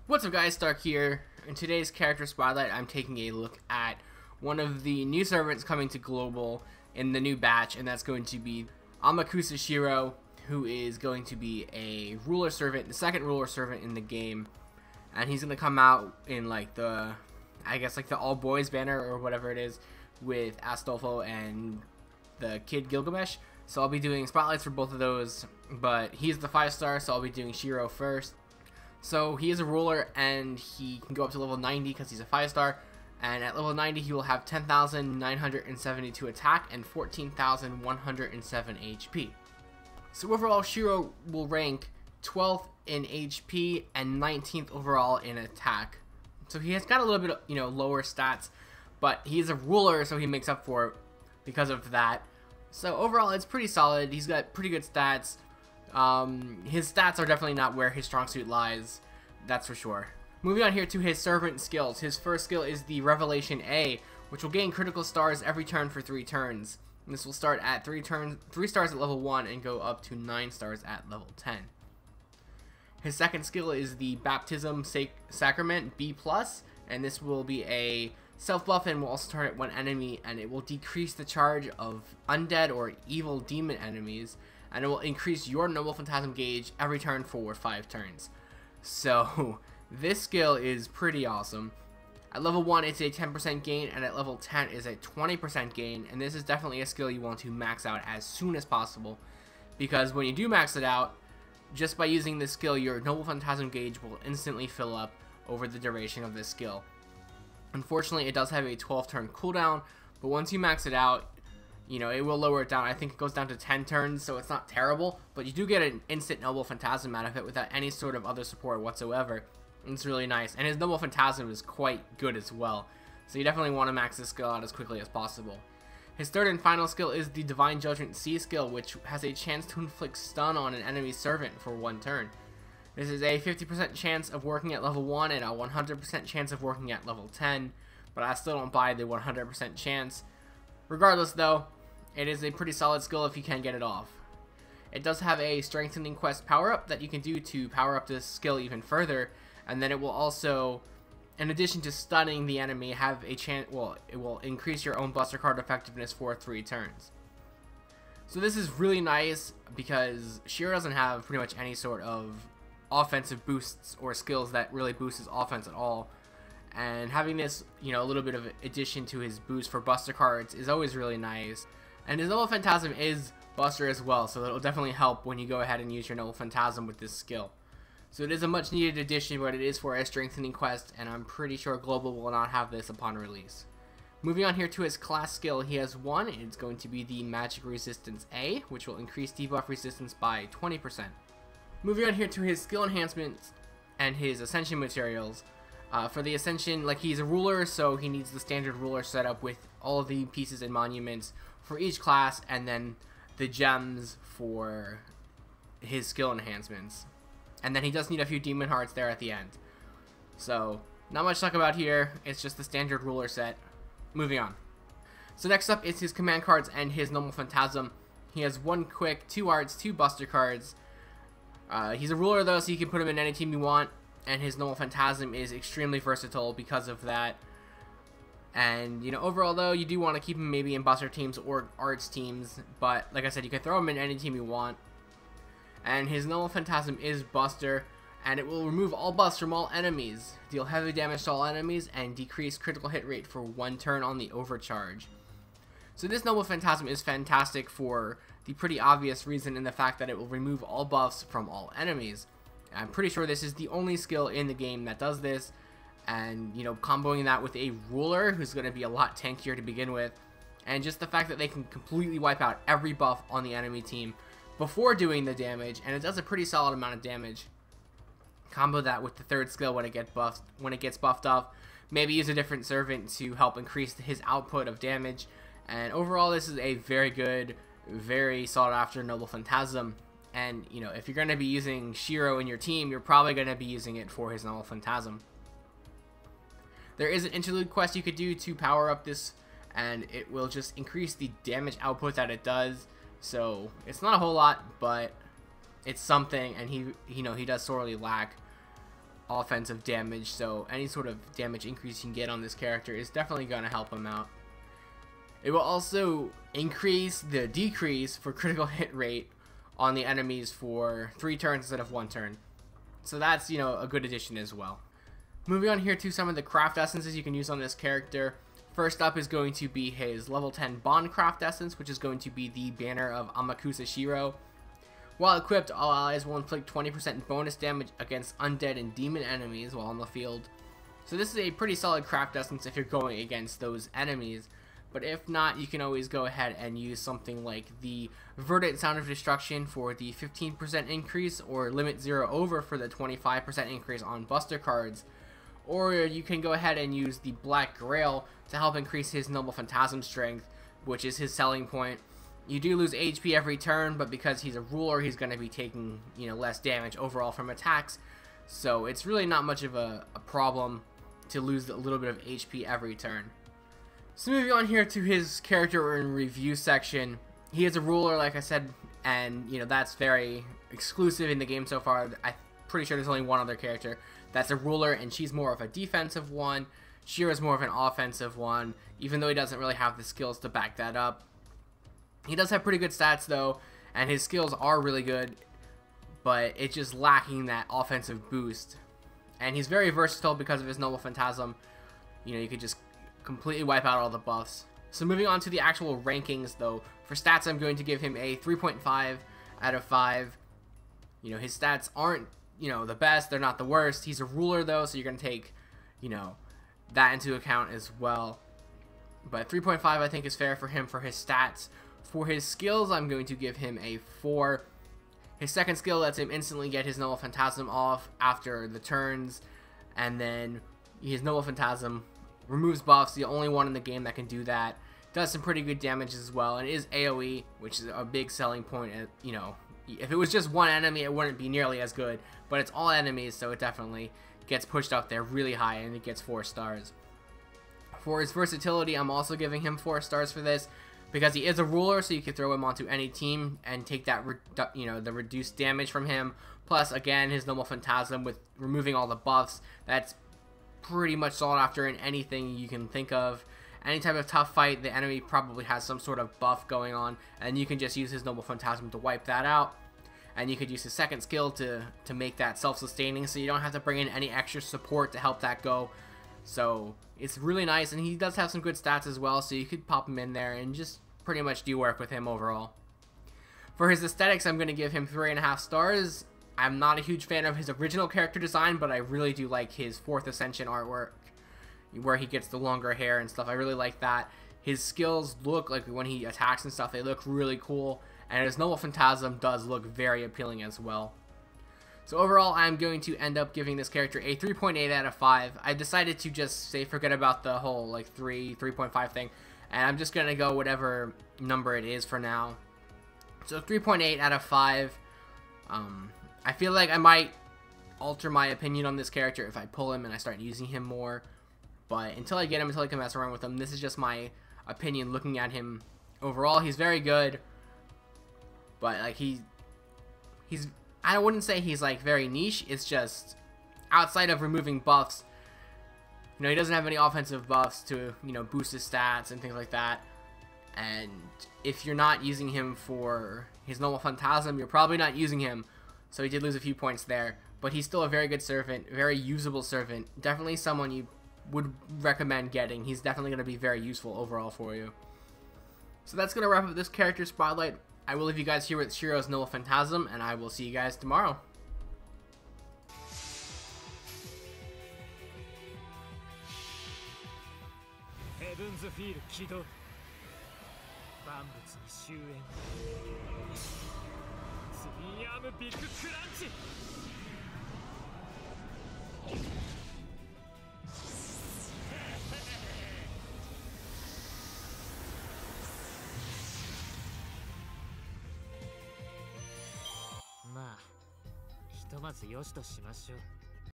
What's up guys, Stark here. In today's character spotlight, I'm taking a look at one of the new servants coming to global in the new batch, and that's going to be Amakusa Shirou, who is going to be a ruler servant, the second ruler servant in the game, and he's going to come out in like the, I guess like the all boys banner or whatever it is, with Astolfo and the kid Gilgamesh. So I'll be doing spotlights for both of those, but he's the 5-star, so I'll be doing Shirou first. So he is a ruler and he can go up to level 90 because he's a 5-star, and at level 90 he will have 10,972 attack and 14,107 HP. So overall, Shirou will rank 12th in HP and 19th overall in attack. So he has got a little bit of, lower stats, but he's a ruler, so he makes up for it because of that. So overall, it's pretty solid. He's got pretty good stats. His stats are definitely not where his strong suit lies, that's for sure. Moving on here to his servant skills. His first skill is the Revelation A, which will gain critical stars every turn for 3 turns. And this will start at 3 stars at level 1 and go up to 9 stars at level 10. His second skill is the Baptism Sacrament B+, and this will be a self-buff and will also target one enemy, and it will decrease the charge of undead or evil demon enemies, and it will increase your Noble Phantasm gauge every turn for 5 turns. So this skill is pretty awesome. At level 1 it's a 10% gain, and at level 10 is a 20% gain, and this is definitely a skill you want to max out as soon as possible, because when you do max it out, just by using this skill, your Noble Phantasm gauge will instantly fill up over the duration of this skill. Unfortunately, it does have a 12-turn cooldown, but once you max it out, it will lower it down. I think it goes down to 10 turns, so it's not terrible, but you do get an instant Noble Phantasm out of it without any sort of other support whatsoever. It's really nice, and his Noble Phantasm is quite good as well, so you definitely want to max this skill out as quickly as possible. His third and final skill is the Divine Judgment C skill, which has a chance to inflict stun on an enemy servant for 1 turn. This is a 50% chance of working at level 1 and a 100% chance of working at level 10, but I still don't buy the 100% chance. Regardless though, it is a pretty solid skill if you can get it off. It does have a Strengthening Quest power-up that you can do to power up this skill even further, and then it will also, in addition to stunning the enemy, have a chance, it will increase your own Buster Card effectiveness for 3 turns. So this is really nice because Shirou doesn't have pretty much any sort of offensive boosts or skills that really boost his offense at all, and having this, a little bit of addition to his boost for Buster Cards is always really nice. And his Noble Phantasm is Buster as well, so it'll definitely help when you go ahead and use your Noble Phantasm with this skill. So it is a much needed addition, but it is for a Strengthening Quest, and I'm pretty sure Global will not have this upon release. Moving on here to his class skill, he has one. It's going to be the Magic Resistance A, which will increase debuff resistance by 20%. Moving on here to his skill enhancements and his Ascension materials. For the Ascension, he's a ruler, so he needs the standard ruler setup with all of the pieces and monuments for each class, and then the gems for his skill enhancements. And then he does need a few demon hearts there at the end. So, not much to talk about here. It's just the standard ruler set. Moving on. So next up is his command cards and his Noble Phantasm. He has 1 quick, 2 arts, 2 buster cards. He's a ruler though, so you can put him in any team you want. And his Noble Phantasm is extremely versatile because of that. And, overall though, you do want to keep him maybe in buster teams or arts teams. But, like I said, you can throw him in any team you want. And his Noble Phantasm is Buster, and it will remove all buffs from all enemies, deal heavy damage to all enemies, and decrease critical hit rate for 1 turn on the overcharge. So this Noble Phantasm is fantastic for the pretty obvious reason in the fact that it will remove all buffs from all enemies. I'm pretty sure this is the only skill in the game that does this, and comboing that with a ruler who's going to be a lot tankier to begin with, and just the fact that they can completely wipe out every buff on the enemy team before doing the damage, and it does a pretty solid amount of damage. Combo that with the third skill when it gets buffed up. Maybe use a different servant to help increase his output of damage. And overall, this is a very good, very sought after Noble Phantasm. And if you're going to be using Shirou in your team, you're probably going to be using it for his Noble Phantasm. There is an interlude quest you could do to power up this, and it will just increase the damage output that it does. So it's not a whole lot, but it's something, and he does sorely lack offensive damage, so any sort of damage increase you can get on this character is definitely going to help him out. It will also increase the decrease for critical hit rate on the enemies for 3 turns instead of 1 turn. So that's, you know, a good addition as well. Moving on here to some of the craft essences you can use on this character. First up is going to be his level 10 Bond Craft Essence, which is going to be the banner of Amakusa Shirou. While equipped, all allies will inflict 20% bonus damage against undead and demon enemies while on the field. So this is a pretty solid craft essence if you're going against those enemies. But if not, you can always go ahead and use something like the Verdant Sound of Destruction for the 15% increase, or Limit 0 Over for the 25% increase on Buster cards. Or you can go ahead and use the Black Grail to help increase his Noble Phantasm strength, which is his selling point. You do lose HP every turn, but because he's a ruler, he's going to be taking, you know, less damage overall from attacks. So it's really not much of a problem to lose a little bit of HP every turn. So moving on here to his character in review section. He is a ruler, like I said, and you know that's very exclusive in the game so far. I'm pretty sure there's only one other character that's a ruler, and she's more of a defensive one. Shirou's more of an offensive one, even though he doesn't really have the skills to back that up. He does have pretty good stats though, and his skills are really good, but it's just lacking that offensive boost. And he's very versatile because of his Noble Phantasm. You know, you could just completely wipe out all the buffs. So moving on to the actual rankings though, for stats I'm going to give him a 3.5 out of 5. You know, his stats aren't, you know, the best, they're not the worst. He's a ruler though, so you're going to take, you know, that into account as well. But 3.5 I think is fair for him for his stats. For his skills, I'm going to give him a 4. His second skill lets him instantly get his Noble Phantasm off after the turns, and then his Noble Phantasm removes buffs, the only one in the game that can do that. Does some pretty good damage as well, and is AoE, which is a big selling point. You know, if it was just one enemy, it wouldn't be nearly as good, but it's all enemies, so it definitely gets pushed up there really high, and it gets 4 stars. For his versatility, I'm also giving him 4 stars for this, because he is a ruler, so you can throw him onto any team and take that, you know, the reduced damage from him. Plus, again, his Noble Phantasm with removing all the buffs, that's pretty much sought after in anything you can think of. Any type of tough fight, the enemy probably has some sort of buff going on, and you can just use his Noble Phantasm to wipe that out. And you could use his second skill to make that self-sustaining, so you don't have to bring in any extra support to help that go. So it's really nice, and he does have some good stats as well, so you could pop him in there and just pretty much do work with him overall. For his aesthetics, I'm going to give him 3.5 stars. I'm not a huge fan of his original character design, but I really do like his 4th Ascension artwork, where he gets the longer hair and stuff. I really like that. His skills look like, when he attacks and stuff, they look really cool, and his Noble Phantasm does look very appealing as well. So overall, I'm going to end up giving this character a 3.8 out of 5. I decided to just say forget about the whole like 3.5 thing, and I'm just going to go whatever number it is for now. So 3.8 out of 5. I feel like I might alter my opinion on this character if I pull him and I start using him more. But until I get him, until I can mess around with him, this is just my opinion looking at him. Overall, he's very good. But like he's I wouldn't say he's like very niche. It's just outside of removing buffs, you know, he doesn't have any offensive buffs to, you know, boost his stats and things like that. And if you're not using him for his Noble Phantasm, you're probably not using him. So he did lose a few points there, but he's still a very good servant, very usable servant. Definitely someone you would recommend getting. He's definitely going to be very useful overall for you. So that's going to wrap up this character spotlight. I will leave you guys here with Shirou's Noble Phantasm, and I will see you guys tomorrow. Heaven's Field 起動。万物に終焉。ツインアームビッグクランチ。まあ、ひとまずよしとしましょう。